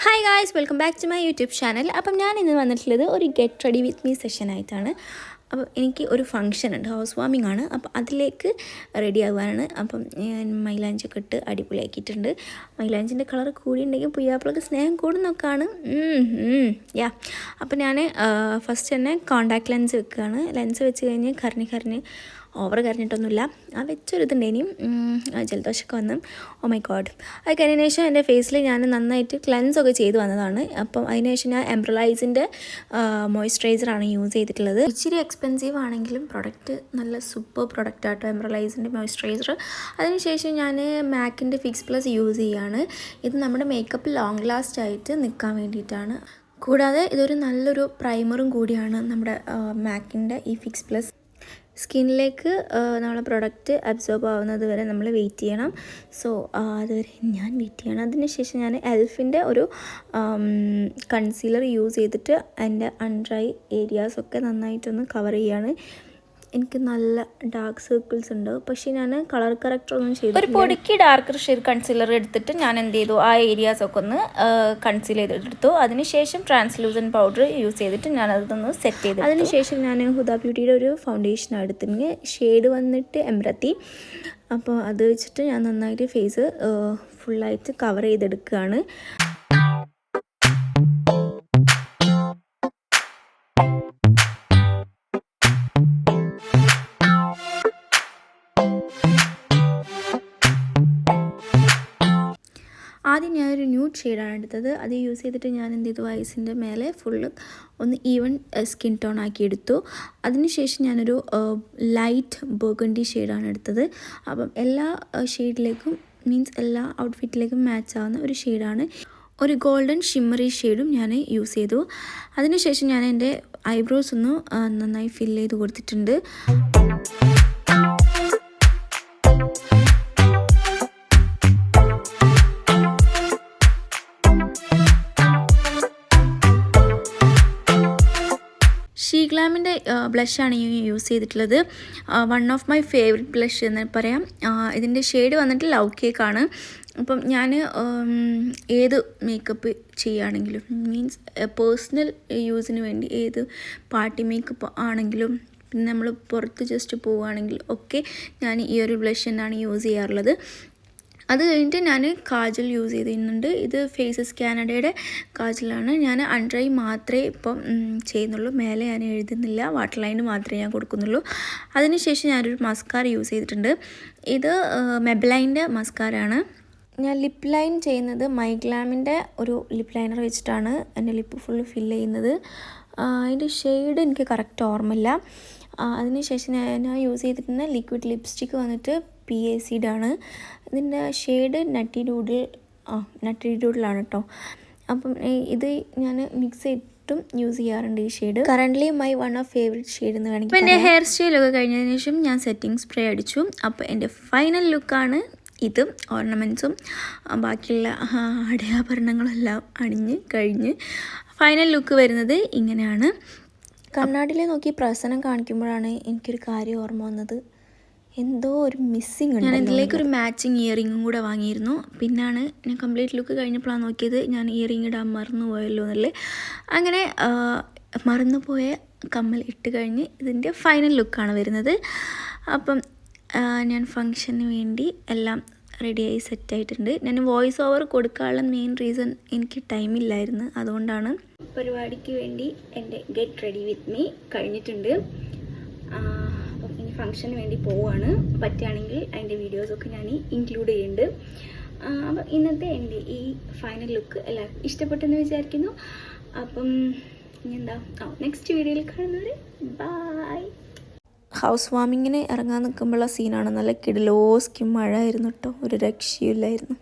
Hi guys, welcome back to my YouTube channel. അപ്പം ഞാൻ ഇന്ന് വന്നിട്ടുള്ളത് ഒരു ഗെറ്റ് റെഡി വിത്ത് മീ സെഷനായിട്ടാണ്. അപ്പോൾ എനിക്ക് ഒരു ഫംഗ്ഷൻ ഉണ്ട്, ഹൗസ് വാമിംഗ് ആണ്. അപ്പോൾ അതിലേക്ക് റെഡി ആവുകയാണ്. അപ്പം ഞാൻ മൈലാഞ്ചൊക്കെ ഇട്ട് അടിപൊളിയാക്കിയിട്ടുണ്ട്. മൈലാഞ്ചിൻ്റെ കളർ കൂടിയുണ്ടെങ്കിൽ പുയ്യാപ്പിളക്ക് സ്നേഹം കൂടുന്നൊക്കെയാണ്. അപ്പോൾ ഞാൻ ഫസ്റ്റ് തന്നെ കോണ്ടാക്ട് ലെൻസ് വെക്കുകയാണ്. ലെൻസ് വെച്ച് കഴിഞ്ഞ് കരഞ്ഞ് ഓവർ കരഞ്ഞിട്ടൊന്നുമില്ല. ആ വെച്ചൊരിതുണ്ടേനും ജലദോഷമൊക്കെ വന്ന് ഓ മൈ ഗോഡ്. അത് കഴിഞ്ഞതിന് ശേഷം എൻ്റെ ഫേസിൽ ഞാൻ നന്നായിട്ട് ക്ലെൻസൊക്കെ ചെയ്ത് വന്നതാണ്. അപ്പം അതിന് ശേഷം ഞാൻ എംബ്രലൈസിൻ്റെ മോയ്സ്ചറൈസറാണ് യൂസ് ചെയ്തിട്ടുള്ളത്. ഇച്ചിരി എക്സ്പെൻസീവ് ആണെങ്കിലും പ്രൊഡക്റ്റ് നല്ല സൂപ്പർ പ്രൊഡക്റ്റ് ആട്ടോ, എംബ്രലൈസിൻ്റെ മോയ്സ്ചറൈസർ. അതിനുശേഷം ഞാൻ മാക്കിൻ്റെ ഫിക്സ് പ്ലസ് യൂസ് ചെയ്യുകയാണ്. ഇത് നമ്മുടെ മേക്കപ്പ് ലോങ് ലാസ്റ്റ് ആയിട്ട് നിൽക്കാൻ വേണ്ടിയിട്ടാണ്. കൂടാതെ ഇതൊരു നല്ലൊരു പ്രൈമറും കൂടിയാണ്. നമ്മുടെ മാക്കിൻ്റെ ഈ ഫിക്സ് പ്ലസ് സ്കിന്നിലേക്ക് നമ്മളെ പ്രൊഡക്റ്റ് അബ്സോർബ് ആവുന്നത് വരെ നമ്മൾ വെയിറ്റ് ചെയ്യണം. സോ അതുവരെ ഞാൻ വെയിറ്റ് ചെയ്യണം. അതിനുശേഷം ഞാൻ എൽഫിൻ്റെ ഒരു കൺസീലർ യൂസ് ചെയ്തിട്ട് എൻ്റെ അൺഡ്രൈ ഏരിയാസൊക്കെ നന്നായിട്ടൊന്ന് കവർ ചെയ്യാണ്. എനിക്ക് നല്ല ഡാർക്ക് സർക്കിൾസ് ഉണ്ട്, പക്ഷേ ഞാൻ കളർ കറക്റ്റർ ഒന്നും ചെയ്തു. ഒരു പൊടിക്ക് ഡാർക്കർ ഷെയ്ഡ് കൺസീലർ എടുത്തിട്ട് ഞാൻ എന്ത് ചെയ്തു, ആ ഏരിയാസൊക്കെ ഒന്ന് കൺസീൽ ചെയ്തെടുത്തു. അതിനുശേഷം ട്രാൻസ്ലൂസൻറ്റ് പൗഡർ യൂസ് ചെയ്തിട്ട് ഞാൻ അതൊന്ന് സെറ്റ് ചെയ്തു. അതിനുശേഷം ഞാൻ ഹുദ ബ്യൂട്ടിയുടെ ഒരു ഫൗണ്ടേഷൻ എടുത്തിട്ട് ഷെയ്ഡ് വന്നിട്ട് എംബ്രത്തി. അപ്പോൾ അത് വെച്ചിട്ട് ഞാൻ നന്നായിട്ട് ഫേസ് ഫുള്ളായിട്ട് കവർ ചെയ്തെടുക്കുകയാണ്. ആദ്യം ഞാനൊരു ന്യൂഡ് ഷെയ്ഡാണ് എടുത്തത്. അത് യൂസ് ചെയ്തിട്ട് ഞാൻ എന്ത് ചെയ്തു, ഐസിൻ്റെ മേലെ ഫുള്ള് ഒന്ന് ഈവൻ സ്കിൻ ടോൺ ആക്കി എടുത്തു. അതിനുശേഷം ഞാനൊരു ലൈറ്റ് ബർഗണ്ടി ഷെയ്ഡാണ് എടുത്തത്. അപ്പം എല്ലാ ഷെയ്ഡിലേക്കും മീൻസ് എല്ലാ ഔട്ട്ഫിറ്റിലേക്കും മാച്ച് ആവുന്ന ഒരു ഷെയ്ഡാണ്. ഒരു ഗോൾഡൻ ഷിമ്മറി ഷെയ്ഡും ഞാൻ യൂസ് ചെയ്തു. അതിനുശേഷം ഞാൻ എൻ്റെ ഐബ്രോസ് ഒന്ന് നന്നായി ഫിൽ ചെയ്ത് കൊടുത്തിട്ടുണ്ട്. ഷീഗ്ലാമിൻ്റെ ബ്ലഷാണ് യൂസ് ചെയ്തിട്ടുള്ളത്. One of my favourite blush എന്ന് പറയാം. ഇതിൻ്റെ ഷെയ്ഡ് വന്നിട്ട് ലവ് കേക്കാണ്. അപ്പം ഞാൻ ഏത് മേക്കപ്പ് ചെയ്യുകയാണെങ്കിലും മീൻസ് പേഴ്സണൽ യൂസിന് വേണ്ടി ഏത് പാർട്ടി മേക്കപ്പ് ആണെങ്കിലും പിന്നെ നമ്മൾ പുറത്ത് ജസ്റ്റ് പോവുകയാണെങ്കിൽ ഒക്കെ ഞാൻ ഈ ഒരു ബ്ലഷ് തന്നെയാണ് യൂസ് ചെയ്യാറുള്ളത്. അത് കഴിഞ്ഞിട്ട് ഞാൻ കാജൽ യൂസ് ചെയ്യുന്നുണ്ട്. ഇത് ഫേസസ് കാനഡയുടെ കാജലാണ്. ഞാൻ അൺഡ്രൈ മാത്രമേ ഇപ്പം ചെയ്യുന്നുള്ളൂ, മേലെ ഞാൻ എഴുതുന്നില്ല, വാട്ടർ ലൈന് മാത്രമേ ഞാൻ കൊടുക്കുന്നുള്ളൂ. അതിനുശേഷം ഞാനൊരു മസ്കാര യൂസ് ചെയ്തിട്ടുണ്ട്. ഇത് മെബ്ലൈൻ്റെ മസ്കാരാണ്. ഞാൻ ലിപ്പ് ലൈൻ ചെയ്യുന്നത് മൈഗ്ലാമിൻ്റെ ഒരു ലിപ്പ് ലൈനർ വെച്ചിട്ടാണ് എൻ്റെ ലിപ്പ് ഫുള്ള് ഫില്ല് ചെയ്യുന്നത്. അതിൻ്റെ ഷെയ്ഡ് എനിക്ക് കറക്റ്റ് ഓർമ്മയില്ല. അതിനുശേഷം ഞാൻ യൂസ് ചെയ്തിട്ടുള്ള ലിക്വിഡ് ലിപ്സ്റ്റിക്ക് വന്നിട്ട് PAC'd ആണ്. ഇതിൻ്റെ ഷെയ്ഡ് നട്ടി ഡൂഡിലാണ് കേട്ടോ. അപ്പം ഇത് ഞാൻ മിക്സ് ചെയ്തിട്ടും യൂസ് ചെയ്യാറുണ്ട് ഈ shade. Currently my one of favourite shade എന്ന് വേണമെങ്കിൽ. അപ്പോൾ എൻ്റെ ഹെയർ സ്റ്റൈലൊക്കെ കഴിഞ്ഞതിന് ശേഷം ഞാൻ സെറ്റിംഗ് സ്പ്രേ അടിച്ചു. അപ്പോൾ എൻ്റെ ഫൈനൽ ലുക്കാണ് ഇത്. ഓർണമെൻറ്റ്സും ബാക്കിയുള്ള അടയാഭരണങ്ങളെല്ലാം അണിഞ്ഞ് കഴിഞ്ഞ് ഫൈനൽ ലുക്ക് വരുന്നത് ഇങ്ങനെയാണ്. കണ്ണാടിയിൽ നോക്കി പ്രസനം കാണിക്കുമ്പോഴാണ് എനിക്കൊരു കാര്യം ഓർമ്മ വന്നത്. എന്തോ ഒരു മിസ്സിങ് ഉണ്ട്. ഞാൻ ഇതിലേക്കൊരു മാച്ചിങ് ഇയറിങ്ങും കൂടെ വാങ്ങിയിരുന്നു. പിന്നാണ് ഞാൻ കംപ്ലീറ്റ് ലുക്ക് കഴിഞ്ഞപ്പോഴാണ് നോക്കിയത് ഞാൻ ഇയറിങ് ഇടാൻ മറന്നു പോയല്ലോ എന്നല്ലേ. അങ്ങനെ മറന്നുപോയ കമ്മൽ ഇട്ട് കഴിഞ്ഞ് ഇതിൻ്റെ ഫൈനൽ ലുക്കാണ് വരുന്നത്. അപ്പം ഞാൻ ഫങ്ഷന് വേണ്ടി എല്ലാം റെഡിയായി സെറ്റായിട്ടുണ്ട്. ഞാൻ വോയിസ് ഓവർ കൊടുക്കാനുള്ള മെയിൻ റീസൺ എനിക്ക് ടൈമില്ലായിരുന്നു, അതുകൊണ്ടാണ്. പരിപാടിക്ക് വേണ്ടി എൻ്റെ ഗെറ്റ് റെഡി വിത്ത് മീ കഴിഞ്ഞിട്ടുണ്ട്. അപ്പം ഇനി ഫംഗ്ഷന് വേണ്ടി പോവുകയാണ്. പറ്റുകയാണെങ്കിൽ അതിൻ്റെ വീഡിയോസൊക്കെ ഞാൻ ഇൻക്ലൂഡ് ചെയ്യുന്നുണ്ട്. അപ്പം ഇന്നത്തെ എൻ്റെ ഈ ഫൈനൽ ലുക്ക് എല്ലാവർക്കും ഇഷ്ടപ്പെട്ടെന്ന് വിചാരിക്കുന്നു. അപ്പം ഇനി എന്താ നെക്സ്റ്റ് വീഡിയോയിൽ കാണുന്നവരെ ബൈ. ഹൗസ് വാമിങ്ങിന് ഇറങ്ങാൻ നിൽക്കുമ്പോഴുള്ള സീനാണ്. നല്ല കിടിലോസ്ക്കും മഴ ആയിരുന്നു കേട്ടോ, ഒരു രക്ഷയില്ലായിരുന്നു.